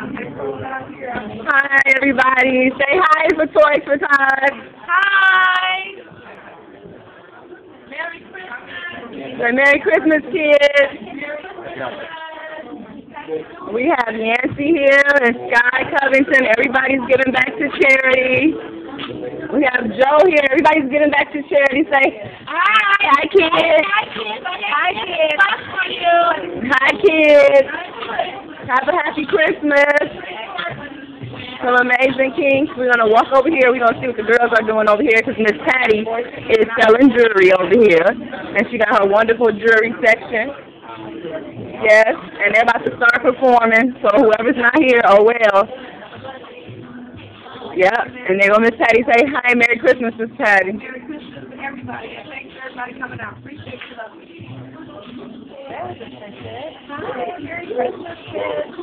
Hi, everybody. Say hi for Toys for Tots. Hi! Merry Christmas! Say Merry Christmas, kids. We have Nancy here and Sky Covington. Everybody's giving back to charity. We have Joe here. Everybody's giving back to charity. Say hi. Hi, kids. Hi, kids! Hi, kids! That's for you! Hi, kids. Have a happy Christmas. Some amazing kinks. We're going to walk over here. We're going to see what the girls are doing over here because Miss Patty is selling jewelry over here. And she got her wonderful jewelry section. Yes, and they're about to start performing. So whoever's not here, oh well. Yep, and they're going to Miss Patty say, hi, Merry Christmas, Miss Patty. Merry Christmas to everybody. Thanks for everybody coming out. Appreciate you, love. That was a good. Hi, Merry Christmas, kids.